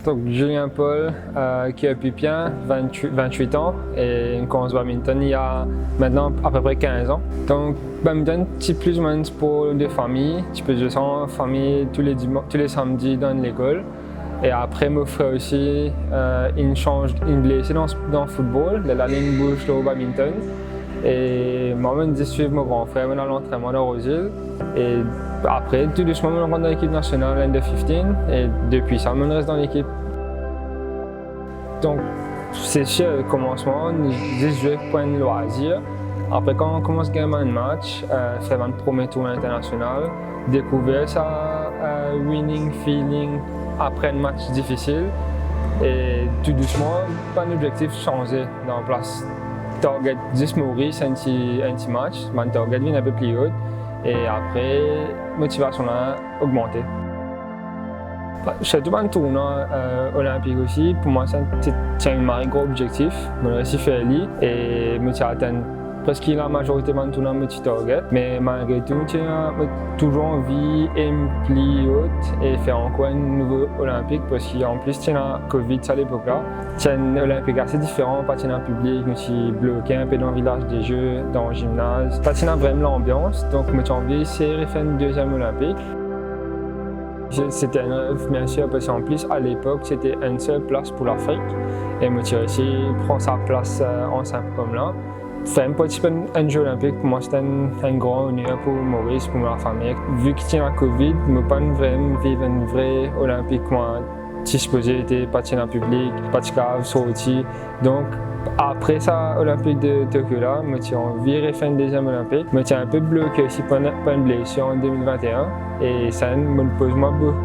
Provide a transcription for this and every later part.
Donc Julien Paul, qui est pupien, 28 ans, et commence badminton il y a maintenant à peu près 15 ans. Donc badminton, c'est plus ou moins un sport de famille. Tu peux jouer en famille tous les samedis dans l'école. Et après, mon frère aussi, il blessé dans le football, la ligne bouge au badminton. Et moi-même, je suis mon grand frère à l'entraînement dans Rosil. Et après, tout doucement, je rentre dans l'équipe nationale Under 15 et depuis ça, je reste dans l'équipe. Donc, c'est sûr, au commencement, je jouais pour un loisir. Après, quand on commence à gagner un match, faire un premier tour international, découvrir ça, winning feeling après un match difficile. Et tout doucement, mon objectif changé dans la place. Target 10 Maurice, un petit match, mon target vient un peu plus haut. Et après, la motivation a augmenté. Surtout dans le tournoi olympique aussi, pour moi, c'est un gros objectif. Je réussi à faire et je atteint presque la majorité de tournoi de target. Mais malgré tout, j'ai toujours envie de plus haut et faire encore un nouveau olympique parce qu'en plus, il y a la Covid à l'époque-là. C'est un olympique assez différent, pas dans le public, je suis bloqué un peu dans le village des Jeux, dans le gymnase. Pas dans vraiment l'ambiance, donc j'ai envie de faire une deuxième olympique. C'était un rêve, bien sûr, parce qu'en plus, à l'époque, c'était une seule place pour l'Afrique. Et j'ai réussi à prendre sa place en simple comme là. Faire un jeu olympique, pour moi, c'était un grand honneur pour Maurice, pour ma famille. Vu qu'il y a la Covid, je ne peux pas vraiment vivre un vrai olympique. Si je posais, j'étais pas dans le public, pas de cave, sorti. Donc, après ça, Olympique de Tokyo là, j'ai envie de faire une deuxième Olympique. Je suis un peu bloqué aussi par une blessure en 2021 et ça me pose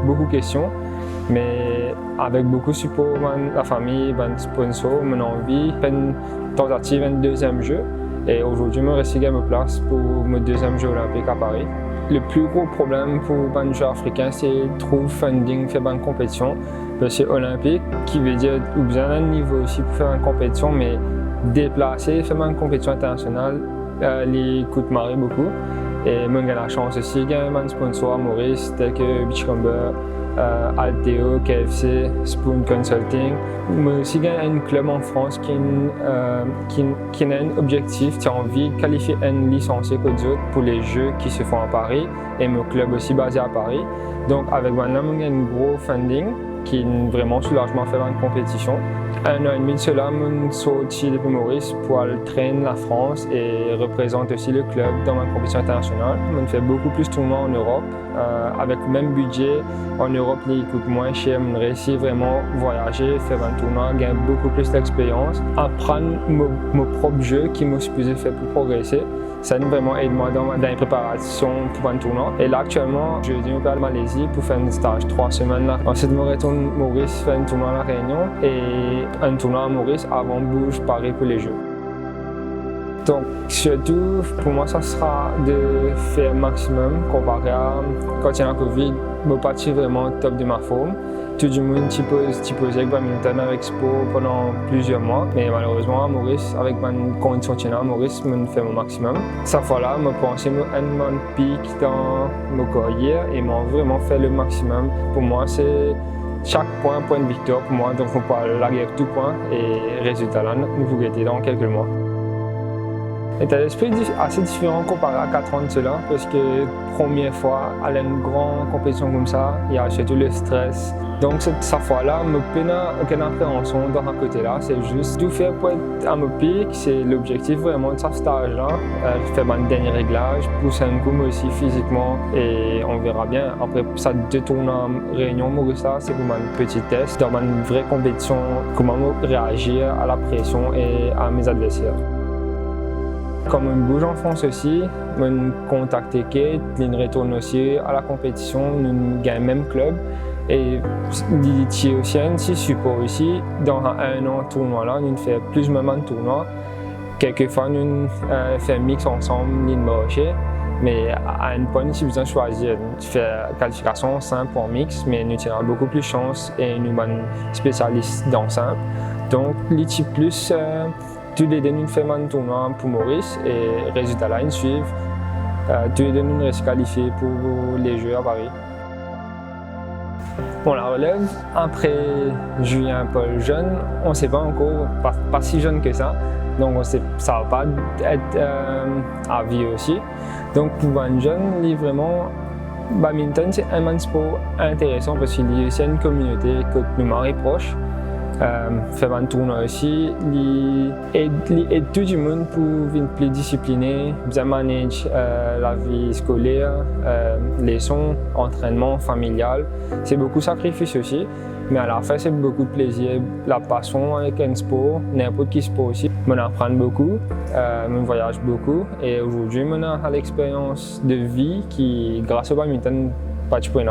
beaucoup de questions. Mais avec beaucoup de support de la famille, de sponsors, j'ai envie de faire une tentative, un deuxième jeu. Et aujourd'hui, je reste à ma place pour mon deuxième jeu olympique à Paris. Le plus gros problème pour les joueurs africains, c'est de trouver funding pour faire une compétition. C'est olympique, qui veut dire qu'il y a besoin d'un niveau aussi pour faire une compétition, mais déplacer, faire une compétition internationale, les coûte beaucoup. Et moi, j'ai la chance aussi de gagner un sponsor à Maurice, tel que Beachcomber, Alteo, KFC, Spoon Consulting. Moi aussi, j'ai un club en France qui a un objectif, qui a envie de qualifier un licencié que d'autres pour les Jeux qui se font à Paris. Et mon club aussi basé à Paris. Donc, avec maintenant, j'ai un gros funding qui est vraiment soulagement à faire une compétition. 1 an et demi de cela, je suis sorti depuis Maurice pour aller traîner la France et représente aussi le club dans ma compétition internationale. Je fais beaucoup plus de tournois en Europe, avec le même budget. En Europe, il coûte moins cher, je réussis vraiment à voyager, faire un tournoi, gagner beaucoup plus d'expérience, apprendre mon propre jeu qui m'a supposé faire pour progresser. Ça a vraiment aidé moi dans les préparations pour un tournoi. Et là, actuellement, je viens à Malaisie pour faire un stage 3 semaines là. Ensuite, je retourne à Maurice, faire un tournoi à La Réunion et un tournoi à Maurice avant de bouger Paris pour les Jeux. Donc, surtout, pour moi, ça sera de faire le maximum comparé à quand il y a la Covid, je ne suis pas vraiment au top de ma forme. Tout le monde posait avec badminton avec sport pendant plusieurs mois, mais malheureusement à Maurice, avec ma condition à Maurice, je fais mon maximum. Cette fois-là, je pensais à un pic dans ma carrière et je vraiment fait le maximum. Pour moi, c'est chaque point de victoire pour moi, donc on peut la guerre tout point et résultat là, nous vous guettez dans quelques mois. L'état d'esprit est assez différent comparé à 4 ans de cela, parce que première fois, à une grande compétition comme ça, il y a surtout le stress. Donc cette fois-là, je n'ai aucune appréhension dans ce côté-là, c'est juste tout faire pour être à mon pic, c'est l'objectif vraiment de ce stage-là. Faire un dernier réglage, pousser un coup aussi physiquement et on verra bien. Après ça, 2 tournois en Réunion, c'est pour un petit test dans une vraie compétition, comment réagir à la pression et à mes adversaires. Comme on bouge en France aussi, on contacte Kate, on retourne aussi à la compétition, on gagne le même club. Et il y a aussi un petit support aussi. Dans un an tournoi là, on fait plus ou moins de tournois. Quelquefois, on fait un mix ensemble, on marche. Mais à un point, si besoin de choisir, on fait qualification simple en mix, mais nous avons beaucoup plus de chance et nous sommes spécialistes dans simple. Donc, l'ITI plus. Tous les deux, nous faisons un tournoi pour Maurice et résultat là, ils suivent. Tous les deux, nous sommes qualifiés pour les Jeux à Paris. Bon, la relève, après Julien Paul jeune, on ne sait pas encore, pas si jeune que ça, donc ça ne va pas être à vie aussi. Donc pour un jeune, il est vraiment, badminton c'est un sport intéressant parce qu'il y a une communauté que nous marre proche. Faire un tournoi aussi, il aide tout le monde pour être plus discipliné, bien manager la vie scolaire, leçons, entraînement familial. C'est beaucoup de sacrifices aussi, mais à la fin c'est beaucoup de plaisir, la passion avec un sport, n'importe quel sport aussi. On apprend beaucoup, on voyage beaucoup et aujourd'hui on a l'expérience de vie qui, grâce au badminton, pas de point.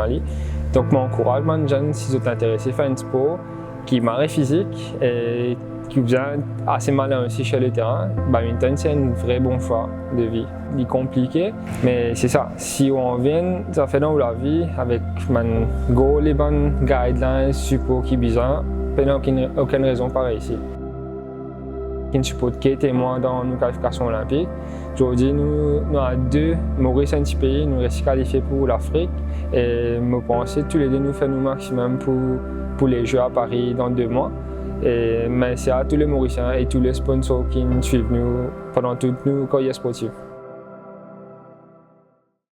Donc je m'encourage les jeunes si vous êtes intéressés à faire un sport qui marre physique et qui vient assez malin aussi sur le terrain. Badminton, c'est un vrai bon choix de vie. Il est compliqué, mais c'est ça. Si on vient, ça fait dans la vie avec les bonnes guidelines, support qui besoin, il n'y a aucune raison pour réussir. Qui support Kate et moi dans nos qualifications olympiques. Aujourd'hui, nous avons deux, Maurice et un petit pays, nous sommes qualifiés pour l'Afrique et je pense que tous les deux nous faisons le maximum pour les Jeux à Paris dans 2 mois. Et merci à tous les Mauriciens et tous les sponsors qui nous suivent pendant toute nos carrières sportives.